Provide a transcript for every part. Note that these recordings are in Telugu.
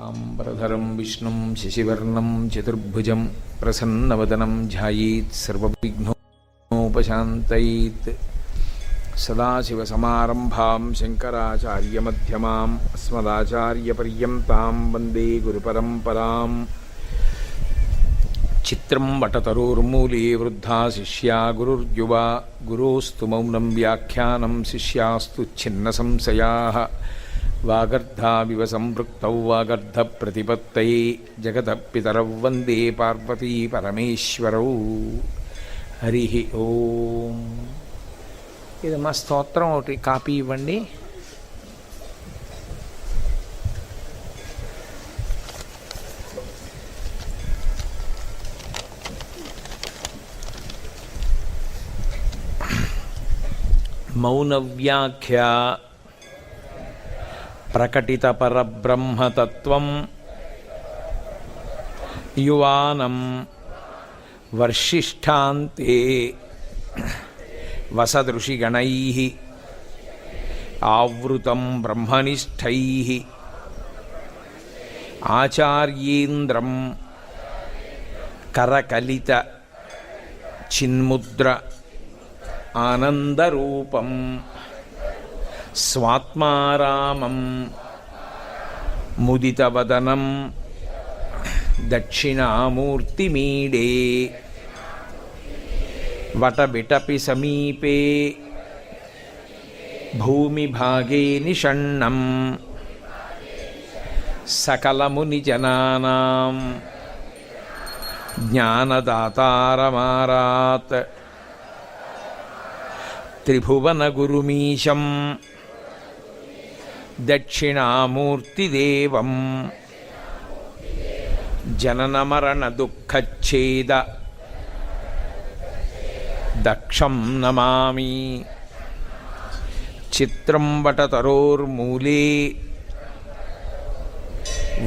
आम्बरधरं विष्णुं शशिवर्णं चतुर्भुजं प्रसन्नवदनं ध्यायेत् सर्वविघ्नोपशान्तयेत्। सदाशिवसमारम्भां शङ्कराचार्यमध्यमाम् अस्मदाचार्यपर्यन्तां वन्दे गुरुपरम्पराम्। चित्रं वटतरोर्मूले वृद्धा शिष्या गुरुर्युवा गुरोस्तु मौनं व्याख्यानं शिष्यास्तु छिन्नसंशयाः। वागर्धाविव सम्पृक्तौ वागर्धप्रतिपत्तये जगतः पितरौ वन्दे पार्वती परमेश्वरौ। हरिः ओं। ఇది మా స్తోత్రం ఒకటి కాపీ ఇవ్వండి. మౌనవ్యాఖ్య ప్రకటిత పరబ్రహ్మతత్వం యువానం వర్షిష్ఠాంతే వసదృషిగణైః ఆవృతం బ్రహ్మనిష్టైః ఆచార్యేంద్రం కరకలిత చిన్ముద్ర ఆనందరూపం స్వాత్మారామం ముదితవదనం దక్షిణామూర్తిమీడే వటబిటపి సమీపే భూమిభాగే నిషణ్ణం సకలమునిజనానాం జ్ఞానదాతారమారాత్ త్రిభువనగురుమీశం దక్షిణామూర్తిదేవం జననమరణదుఃఖచ్ఛేద దక్షం నమామి. చిత్రం వటతరోర్మూలే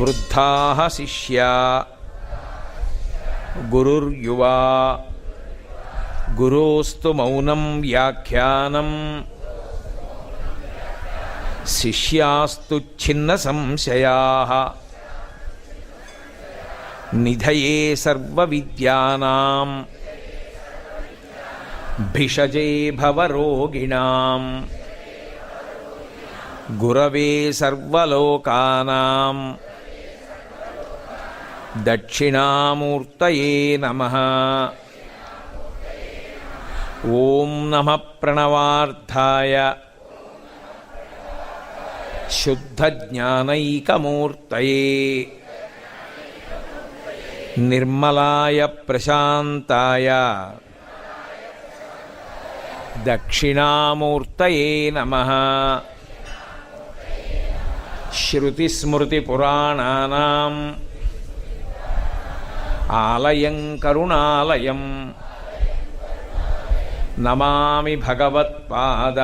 వృద్ధాః శిష్యా గురుర్యువా గురోస్తు మౌనం వ్యాఖ్యానం శిష్యాస్తు ఛిన్నసంశయాః. నిధయే సర్వవిద్యానాం భిషజే భవరోగిణాం గురవే సర్వలోకానాం దక్షిణామూర్తయే నమః. ఓం నమః ప్రణవార్థాయ శుద్ధజ్ఞానైకమూర్తయే నిర్మలాయ ప్రశాంతాయ దక్షిణామూర్తయే నమః. శ్రుతిస్మృతిపురాణానాం ఆలయం కరుణాలయం నమామి భగవత్పాద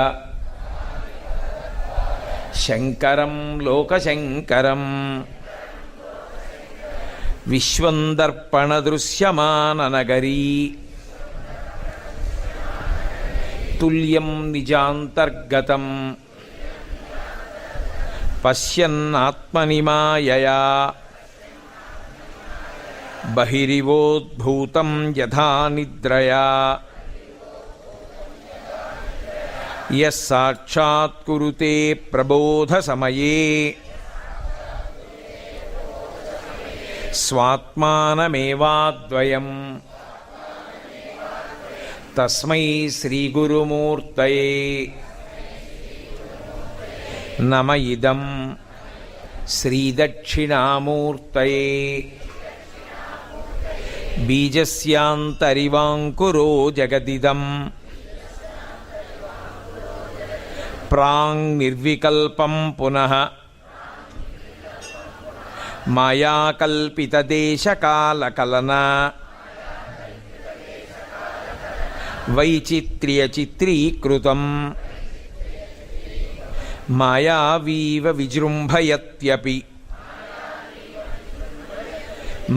శంకరం లోకశంకరం. విశ్వందర్పణదృశ్యమాననగరీ తుల్యం నిజాంతర్గతం పశ్యన్నాత్మని మాయయా బహిరివోద్భూతం యథా నిద్రయా యస్సాక్షాత్ కురుతే ప్రబోధసమయే స్వాత్మానమేవాద్వయం తస్మై శ్రీగురుమూర్తయే నమ. ఇదం శ్రీదక్షిణామూర్తయే బీజస్యాంతరివాంకురో జగదిదం ప్రాంగ్ నిర్వికల్పం పునః మాయాకల్పితదేశకాలకలనా వైచిత్ర్యచిత్రీకృతం మాయావీవ విజృంభయత్యపి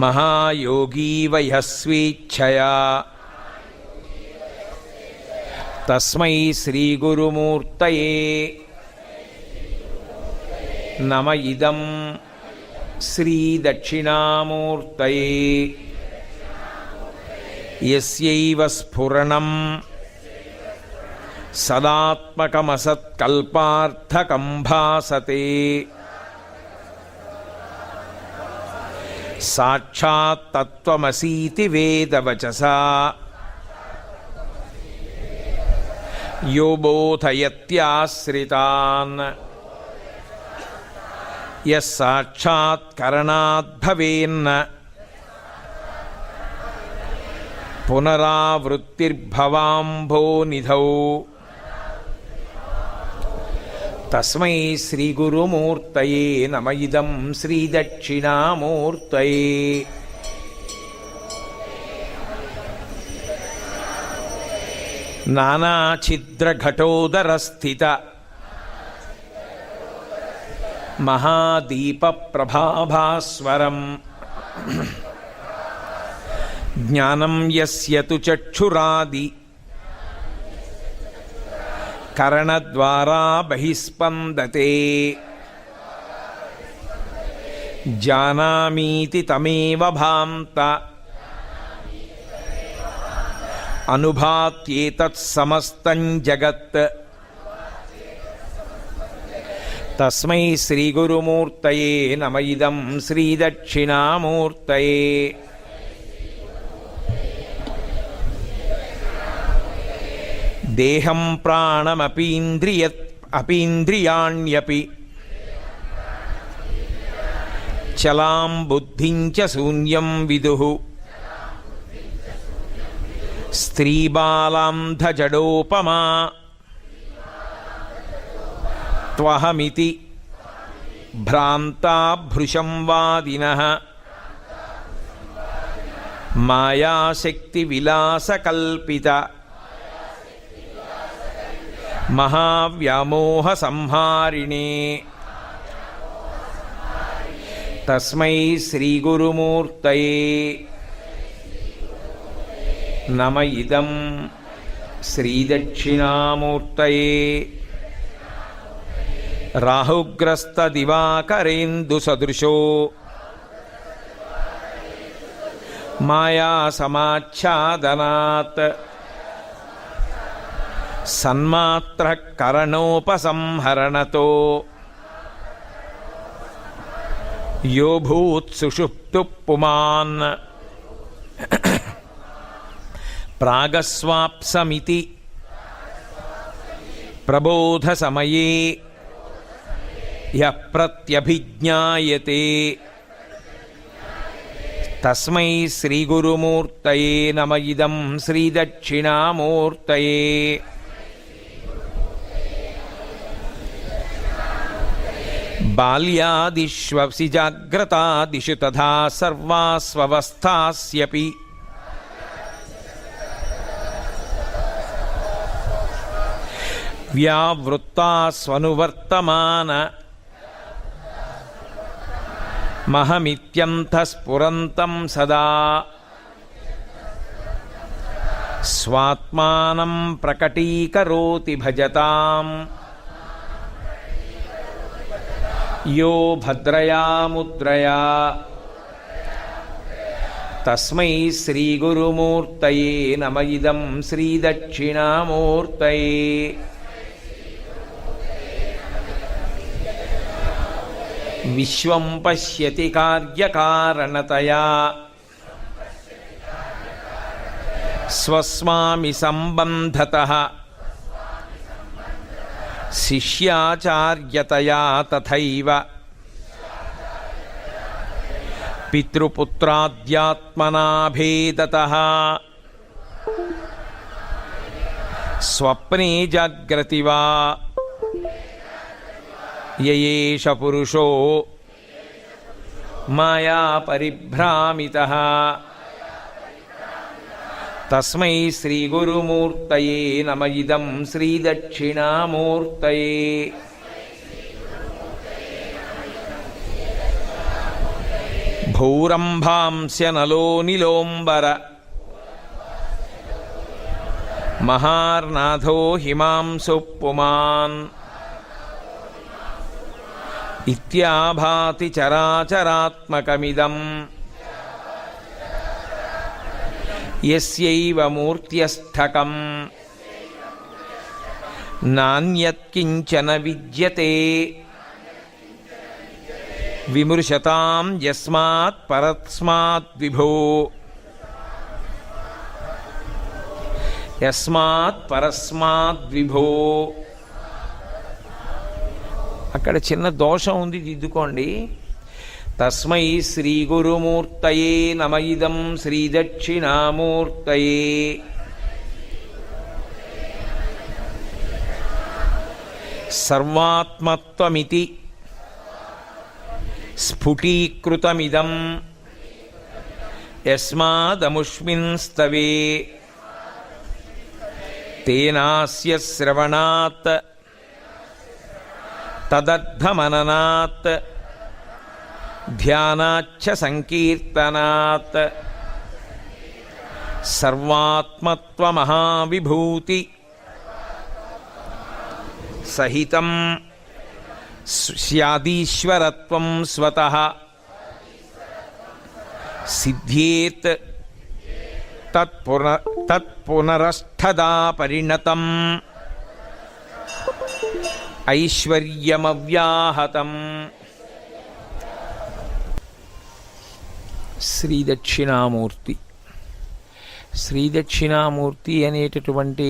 మహాయోగీవ యః స్వేచ్ఛయా తస్మై శ్రీగురుమూర్తయే నమ. ఇదం శ్రీదక్షిణామూర్తయే యస్యైవ స్ఫురణం సదాత్మకమసత్కల్పార్థకం భాసతే సాక్షాత్ తత్వమసీతి వేదవచసా యో బోధయత్యాశ్రితాన్ యస్ సాక్షాత్కరణాద్భవేన్న పునరావృత్తిర్భవాంభోనిధౌ తస్మై శ్రీగురుమూర్తయే నమ ఇదం శ్రీదక్షిణామూర్తయే. నానాఛిద్రఘటోదరస్థిత మహాదీపప్రభాభాస్వరం జ్ఞానం యస్య తు చక్షురాది కరణద్వారా బహిస్పందతే జానామీతి తమేవ భాంత అనుభాత్యేతత్సమస్తం జగత్. తస్మై శ్రీగురుమూర్తయే నమ ఇదం శ్రీదక్షిణామూర్తయే. దేహం ప్రాణమపీంద్రియాణ్యపి చలాం బుద్ధిం చ శూన్యం విదుః స్త్రీబాలాంధజడోపమా త్వహమితి భ్రాంతా భృశం వాదినః మాయాశక్తివిలాసకల్పిత మహావ్యామోహ సంహారిణే. తస్మై శ్రీగురుమూర్తయే నమ ఇదం శ్రీదక్షిణామూర్తయే. రాహుగ్రస్తదివాకరేందుసదృశో మాయాసమాచ్ఛాదనాత్ సన్మాత్రః కరణోపసంహరణతో యో భూత్సుషుప్తుః పుమాన్ ప్రాగస్వాప్సమితి ప్రబోధసమయే యః ప్రత్యభిజ్ఞాయతే. తస్మై శ్రీగురుమూర్తయే నమ ఇదం శ్రీదక్షిణామూర్తయే. బాల్యాదిష్వసి జాగ్రతాదిషు తథా సర్వాస్వవస్థాస్యపి వ్యావృత్తాస్వనువర్తమాన మహమిత్యంతఃస్ఫురంతం సదా స్వాత్మానం ప్రకటీకరోతి భజతాం యో భద్రయా ముద్రయా. తస్మై శ్రీగురుమూర్తయే నమ ఇదం శ్రీదక్షిణామూర్తయే. విశ్వం పశ్యతి కార్యకారణతయా స్వస్మామి సంబంధతః శిష్యాచార్యతయా తథైవ పితృపుత్రాద్యాత్మనా భేదతః స్వప్నే జాగ్రతి వా యయేష పురుషో మాయా పరిభ్రామితః. తస్మై శ్రీగురుమూర్తయే నమ ఇదం శ్రీదక్షిణామూర్తయే. భూరంభాంస్య నలో నిలోంబర మహార్నాథో హిమాంశు పుమాన్ ఇత్యాభాతి చరాచరాత్మకమిదం యస్యైవ మూర్త్యస్థకం నాన్యత్కించన విద్యతే విమృశతాం యస్మాత్ పరస్మాత్ విభో యస్మాత్ పరస్మాత్ విభో. అక్కడ చిన్న దోషం ఉంది, దిద్దుకోండి. తస్మై శ్రీ గురుమూర్తయే నమ ఇదం శ్రీ దక్షిణామూర్తయే. సర్వాత్మత్వమితి స్ఫుటీకృతమిదం యస్మాదముష్మిన్ స్తవే తేనాస్య శ్రవణాత్ తదర్థమననాత్ ధ్యానాచ్చ సంకీర్తనాత్ సర్వాత్మత్వమహావిభూతి సహితం స్యాదీశ్వరత్వం స్వతః సిద్ధ్యేత్ తత్పునరష్ఠదా పరిణతం ఐశ్వర్యమవ్యాహతం. శ్రీ దక్షిణామూర్తి. శ్రీ దక్షిణామూర్తి అనేటటువంటి